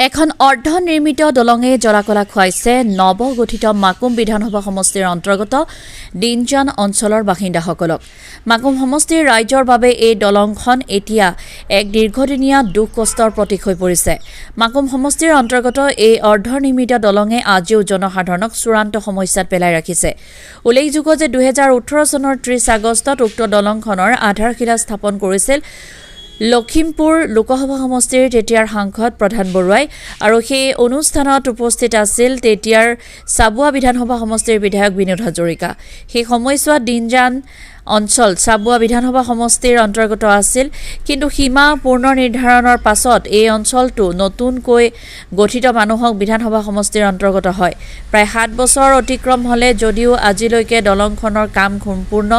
এখন অৰ্ধনিৰ্মিত দলঙে জলাকলা খুৱাইছে নৱগঠিত মাকুম বিধানসভা সমষ্টিৰ অন্তৰ্গত দিনজান অঞ্চলৰ বাসিন্দাসকলক। মাকুম সমষ্টিৰ ৰাইজৰ বাবে এই দলংখন এতিয়া এক দীৰ্ঘদিনীয়া দুখ কষ্টৰ প্ৰতীক হৈ পৰিছে। মাকুম সমষ্টিৰ অন্তৰ্গত এই অৰ্ধনিৰ্মিত দলঙে আজিও জনসাধাৰণক চূড়ান্ত সমস্যাত পেলাই ৰাখিছে। উল্লেখযোগ্য যে 2018 চনৰ 30 আগষ্টত উক্ত দলংখনৰ আধাৰশিলা স্থাপন কৰিছিল লখিমপুৰ লোকসভা সমষ্টিৰ তেতিয়াৰ সাংসদ প্ৰধান বৰুৱাই আৰু সেই অনুষ্ঠানত উপস্থিত আছিল তেতিয়াৰ চাবুৱা বিধানসভা সমষ্টিৰ বিধায়ক বিনোদ হাজৰিকা। সেই সময়ছোৱাত দিনজান অঞ্চল চাবুৱা বিধানসভা সমষ্টিৰ অন্তৰ্গত আছিল, কিন্তু সীমা পুনৰ নিৰ্ধাৰণৰ পাছত এই অঞ্চলটো নতুনকৈ গঠিত মানুহক বিধানসভা সমষ্টিৰ অন্তৰ্গত হয়। প্ৰায় 7 বছৰ অতিক্ৰম হ'লে যদিও আজিলৈকে দলংখনৰ কাম সম্পূৰ্ণ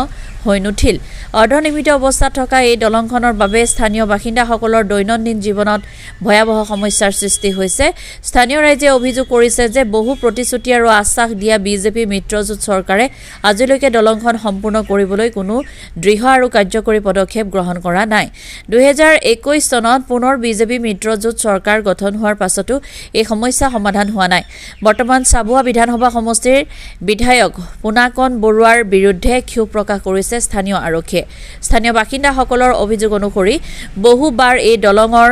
হৈ নুঠিল। অৰ্ধনিৰ্মিত অৱস্থাত থকা এই দলংখনৰ বাবে স্থানীয় বাসিন্দাসকলৰ দৈনন্দিন জীৱনত ভয়াৱহ সমস্যাৰ সৃষ্টি হৈছে। স্থানীয় ৰাইজে অভিযোগ কৰিছে যে বহু প্ৰতিশ্ৰুতি আৰু আশ্বাস দিয়া বিজেপি মিত্ৰজোঁট চৰকাৰে আজিলৈকে দলংখন সম্পূৰ্ণ কৰিবলৈ কোনো দৃঢ় আৰু কাৰ্যকৰী পদক্ষেপ গ্ৰহণ কৰা নাই। 2021 চনত পুনৰ বিজেপি মিত্ৰজোঁট চৰকাৰ গঠন হোৱাৰ পাছতো এই সমস্যা সমাধান হোৱা নাই। বৰ্তমান চাবুৱা বিধানসভা সমষ্টিৰ বিধায়ক পুনাকন বৰুৱাৰ বিৰুদ্ধে ক্ষোভ প্ৰকাশ কৰিছে স্থানীয় আৰক্ষীয়ে। স্থানীয় বাসিন্দাসকলৰ অভিযোগ অনুসৰি বহুবাৰ এই দলঙৰ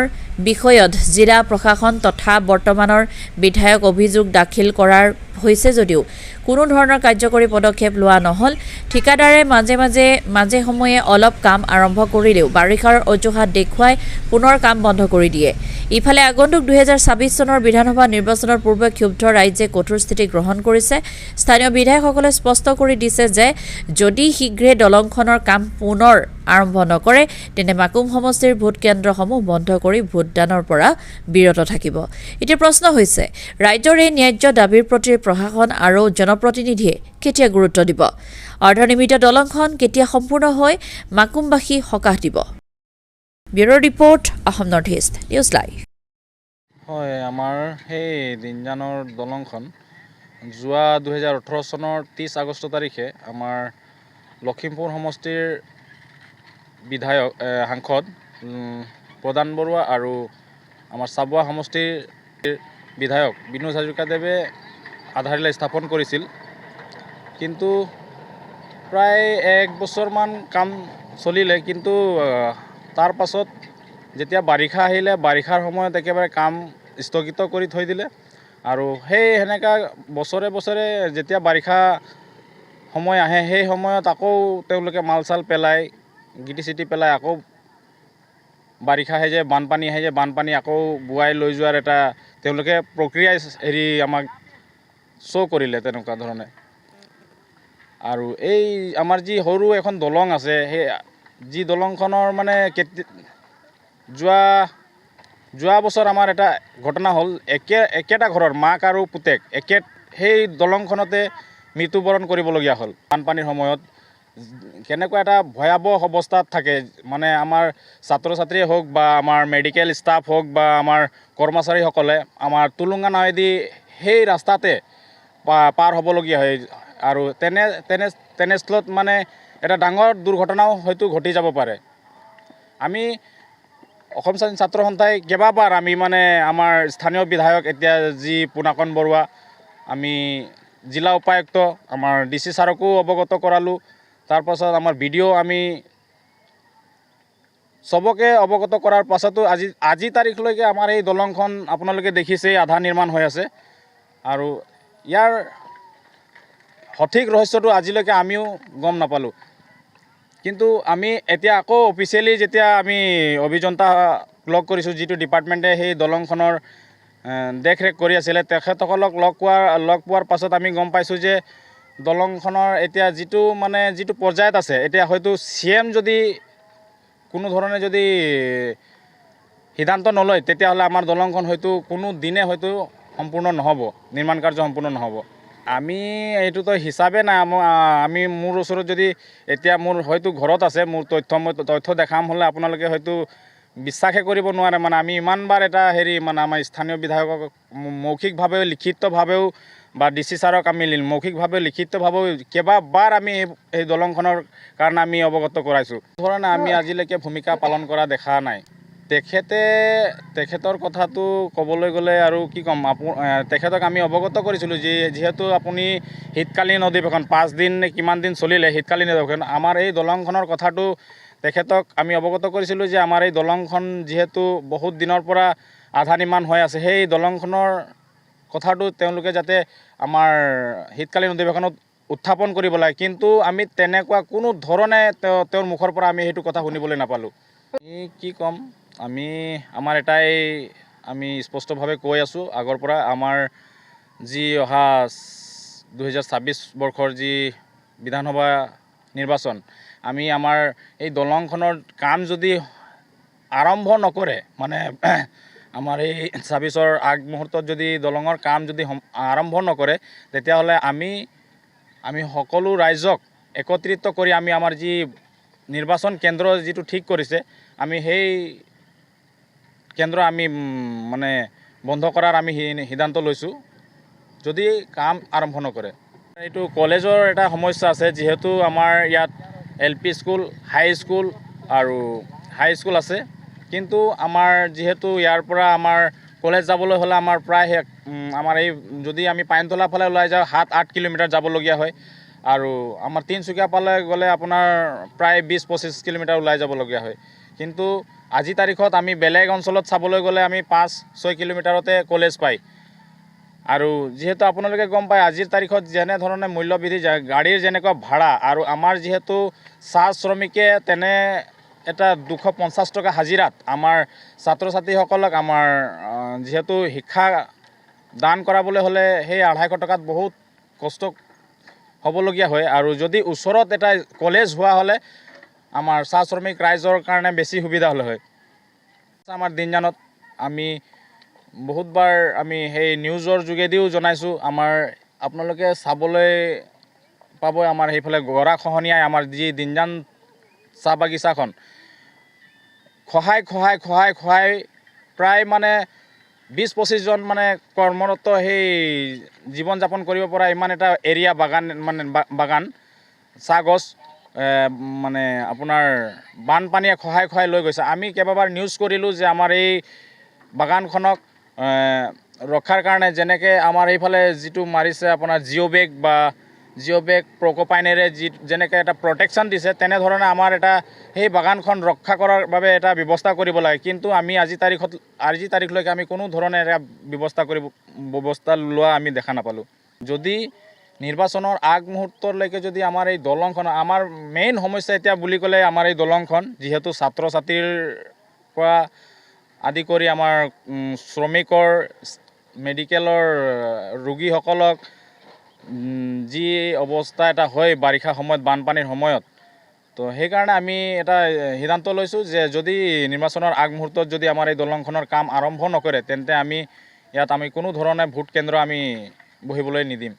বিষয়ত জিলা প্ৰশাসন তথা বৰ্তমানৰ বিধায়ক অভিযোগ দাখিল কৰাৰ হৈছে যদিও কোনো ধৰণৰ কাৰ্যকৰী পদক্ষেপ লোৱা নহল। ঠিকাদাৰে মাজে সময়ে অলপ কাম আৰম্ভ কৰিলেও বাৰিষাৰ অজুহাত দেখুৱাই পুনৰ কাম বন্ধ কৰি দিয়ে। ইফালে আগন্তুক 2026 চনৰ বিধানসভা নিৰ্বাচনৰ পূৰ্বে ক্ষুব্ধ ৰাইজে কঠোৰ স্থিতি গ্ৰহণ কৰিছে। স্থানীয় বিধায়কসকলে স্পষ্ট কৰি দিছে যে যদি শীঘ্ৰে দলংখনৰ কাম পুনৰ আৰম্ভ নকৰে তেন্তে মাকুম সমষ্টিৰ ভোট কেন্দ্ৰসমূহ বন্ধ কৰি ভোটদানৰ পৰা বিৰত থাকিব। এতিয়া প্ৰশ্ন হৈছে ৰাইজৰ এই ন্যায্য দাবীৰ প্ৰতি প্ৰশাসন আৰু জনপ্ৰতিনিধিয়ে কেতিয়া গুৰুত্ব দিব? অৰ্ধনিৰ্মিত দলংখন কেতিয়া সম্পূৰ্ণ হৈ মাকুমবাসী সকাহ দিব? Bureau' report, Assam north east news live. হয়, আমাৰ সেই দিনজানৰ দলংখন যোৱা 2018 চনৰ 30 আগষ্ট তাৰিখে আমাৰ লখিমপুৰ সমষ্টিৰ বিধায়ক সাংসদ প্ৰধান বৰুৱা আৰু আমাৰ চাবুৱা সমষ্টিৰ বিধায়ক বিনোদ হাজৰিকাদেৱে আধাৰশিলা স্থাপন কৰিছিল। কিন্তু প্ৰায় 1 বছৰমান কাম চলিলে, কিন্তু তাৰ পাছত যেতিয়া বাৰিষা আহিলে বাৰিষাৰ সময়ত একেবাৰে কাম স্থগিত কৰি থৈ দিলে। আৰু সেনেকা বছৰে যেতিয়া বাৰিষা সময় আহে সেই সময়ত আকৌ তেওঁলোকে মাল চাল পেলাই গিটি চিটি পেলাই আকৌ বাৰিষা আহে যে বানপানী আহে যে বানপানী আকৌ বুৱাই লৈ যোৱাৰ এটা তেওঁলোকে প্ৰক্ৰিয়া আমাক শ্ব' কৰিলে তেনেকুৱা ধৰণে। আৰু এই আমাৰ যি সৰু এখন দলং আছে, সেই যি দলংখনৰ মানে যোৱা বছৰ আমাৰ এটা ঘটনা হ'ল, একেটা ঘৰৰ মাক আৰু পুতেক সেই দলংখনতে মৃত্যুবৰণ কৰিবলগীয়া হ'ল। বানপানীৰ সময়ত কেনেকুৱা এটা ভয়াৱহ অৱস্থাত থাকে, মানে আমাৰ ছাত্ৰ ছাত্ৰীয়ে হওক বা আমাৰ মেডিকেল ষ্টাফ হওক বা আমাৰ কৰ্মচাৰীসকলে আমাৰ টুলুঙা নাৱেদি সেই ৰাস্তাতে পাৰ হ'বলগীয়া হয়। আৰু তেনেস্থলত মানে এটা ডাঙৰ দুৰ্ঘটনাও হয়তো ঘটি যাব পাৰে। আমি অসম স্বাধীন ছাত্ৰ সন্থাই কেইবাবাৰ আমি মানে আমাৰ স্থানীয় বিধায়ক এতিয়া যি পুনাকন বৰুৱা, আমি জিলা উপায়ুক্ত আমাৰ DC ছাৰকো অৱগত কৰালোঁ। তাৰপাছত আমাৰ BDO আমি চবকে অৱগত কৰাৰ পাছতো আজি তাৰিখলৈকে আমাৰ এই দলংখন আপোনালোকে দেখিছেই আধা নিৰ্মাণ হৈ আছে। আৰু ইয়াৰ সঠিক ৰহস্যটো আজিলৈকে আমিও গম নাপালোঁ। কিন্তু আমি এতিয়া আকৌ অফিচিয়েলি যেতিয়া আমি অভিযন্তা লগ কৰিছোঁ, যিটো ডিপাৰ্টমেণ্টে সেই দলংখনৰ দেখৰেখ কৰি আছিলে, তেখেতসকলক লগ পোৱাৰ পাছত আমি গম পাইছোঁ যে দলংখনৰ এতিয়া যিটো পৰ্যায়ত আছে, এতিয়া হয়তো CM যদি কোনো ধৰণে যদি সিদ্ধান্ত নলয় তেতিয়াহ'লে আমাৰ দলংখন হয়তো কোনো দিনে হয়তো সম্পূৰ্ণ নহ'ব, নিৰ্মাণ কাৰ্য সম্পূৰ্ণ নহ'ব। আমি এইটোতো হিচাপে নাই। মোৰ ওচৰত যদি এতিয়া মোৰ হয়তো ঘৰত আছে মোৰ তথ্য দেখাম হ'লে আপোনালোকে হয়তো বিশ্বাসে কৰিব নোৱাৰে। মানে আমি ইমানবাৰ এটা মানে আমাৰ স্থানীয় বিধায়কক মৌখিকভাৱেও লিখিতভাৱেও বা DC ছাৰক আমি মৌখিকভাৱে লিখিতভাৱেও কেইবাবাৰ আমি এই দলংখনৰ কাৰণে আমি অৱগত কৰাইছোঁ। ধৰণে আমি আজিলৈকে ভূমিকা পালন কৰা দেখা নাই। তেখেতৰ কথাটো ক'বলৈ গ'লে আৰু কি ক'ম, তেখেতক আমি অৱগত কৰিছিলোঁ যিহেতু আপুনি শীতকালীন অধিৱেশন 5 দিন নে কিমান দিন চলিলে শীতকালীন অধিৱেশন, আমাৰ এই দলংখনৰ কথাটো তেখেতক আমি অৱগত কৰিছিলোঁ যে আমাৰ এই দলংখন যিহেতু বহুত দিনৰ পৰা আধা নিৰ্মাণ হৈ আছে, সেই দলংখনৰ কথাটো তেওঁলোকে যাতে আমাৰ শীতকালীন অধিৱেশনত উত্থাপন কৰিব লাগে, কিন্তু আমি তেনেকুৱা কোনো ধৰণে তেওঁৰ মুখৰ পৰা আমি সেইটো কথা শুনিবলৈ নাপালোঁ। কি ক'ম, আমাৰ এটাই আমি স্পষ্টভাৱে কৈ আছোঁ আগৰ পৰা, আমাৰ যি অহা 2026 বৰ্ষৰ যি বিধানসভা নিৰ্বাচন, আমি আমাৰ এই দলংখনৰ কাম যদি আৰম্ভ নকৰে, মানে আমাৰ এই 26ৰ আগমুহূৰ্তত যদি দলঙৰ কাম যদি আৰম্ভ নকৰে, তেতিয়াহ'লে আমি সকলো ৰাইজক একত্ৰিত কৰি আমি আমাৰ যি নিৰ্বাচন কেন্দ্ৰ যিটো ঠিক কৰিছে, আমি সেই কেন্দ্ৰ আমি মানে বন্ধ কৰাৰ আমি সিদ্ধান্ত লৈছোঁ যদি কাম আৰম্ভ নকৰে। এইটো কলেজৰ এটা সমস্যা আছে, যিহেতু আমাৰ ইয়াত LP স্কুল, হাই স্কুল আছে, কিন্তু আমাৰ যিহেতু ইয়াৰ পৰা আমাৰ কলেজ যাবলৈ হ'লে আমাৰ প্ৰায় আমাৰ এই যদি আমি পাইনতলা ফালে ওলাই যাওঁ 7-8 কিলোমিটাৰ যাবলগীয়া হয়, আৰু আমাৰ তিনিচুকীয়া ফালে গ'লে আপোনাৰ প্ৰায় 20-25 কিলোমিটাৰ ওলাই যাবলগীয়া হয়। কিন্তু আজি তাৰিখত আমি বেলেগ অঞ্চলত চাবলৈ গ'লে আমি 5-6 কিলোমিটাৰতে কলেজ পায়। আৰু যিহেতু আপোনালোকে গম পায় আজিৰ তাৰিখত যেনেধৰণে মূল্যবৃদ্ধি, গাড়ীৰ যেনেকুৱা ভাড়া, আৰু আমাৰ যিহেতু চাহ শ্ৰমিকে তেনে এটা 250 টকা হাজিৰাত আমাৰ ছাত্ৰ ছাত্ৰীসকলক আমাৰ যিহেতু শিক্ষা দান কৰাবলৈ হ'লে সেই 250 টকাত বহুত কষ্ট হ'বলগীয়া হয়, আৰু যদি ওচৰত এটা কলেজ হোৱা হ'লে আমাৰ চাহ শ্ৰমিক ৰাইজৰ কাৰণে বেছি সুবিধা হ'লে হয়। আমাৰ দিনজানত আমি বহুতবাৰ আমি সেই নিউজৰ যোগেদিও জনাইছোঁ, আপোনালোকে চাবলৈ পাব আমাৰ সেইফালে গৰাখহনীয়াই আমাৰ যি দিনজান চাহ বাগিচাখন খহাই প্ৰায় মানে 20-25 জন মানে কৰ্মৰত সেই জীৱন যাপন কৰিব পৰা ইমান এটা এৰিয়া বাগান চাহগছ মানে আপোনাৰ বানপানীয়ে খহাই লৈ গৈছে। আমি কেইবাবাৰ নিউজ কৰিলোঁ যে আমাৰ এই বাগানখনক ৰক্ষাৰ কাৰণে যেনেকৈ আমাৰ এইফালে যিটো মাৰিছে আপোনাৰ জিঅ' বেগ প্ৰকোপাইনেৰে যেনেকৈ এটা প্ৰটেকশ্যন দিছে, তেনেধৰণে আমাৰ সেই বাগানখন ৰক্ষা কৰাৰ বাবে এটা ব্যৱস্থা কৰিব লাগে, কিন্তু আমি আজি তাৰিখলৈকে আমি কোনো ধৰণে এটা ব্যৱস্থা লোৱা আমি দেখা নাপালোঁ। যদি নিৰ্বাচনৰ আগমুহূৰ্তলৈকে যদি আমাৰ এই দলংখন, আমাৰ মেইন সমস্যা এতিয়া বুলি ক'লে আমাৰ এই দলংখন, যিহেতু ছাত্ৰ ছাত্ৰীৰ পৰা আদি কৰি আমাৰ শ্ৰমিকৰ, মেডিকেলৰ ৰোগীসকলক যি অৱস্থা এটা হয় বাৰিষা সময়ত, বানপানীৰ সময়ত, তো সেইকাৰণে আমি এটা সিদ্ধান্ত লৈছোঁ যে যদি নিৰ্বাচনৰ আগমুহূৰ্তত যদি আমাৰ এই দলংখনৰ কাম আৰম্ভ নকৰে, তেন্তে আমি কোনো ধৰণে ভোট কেন্দ্ৰ আমি বহিবলৈ নিদিম।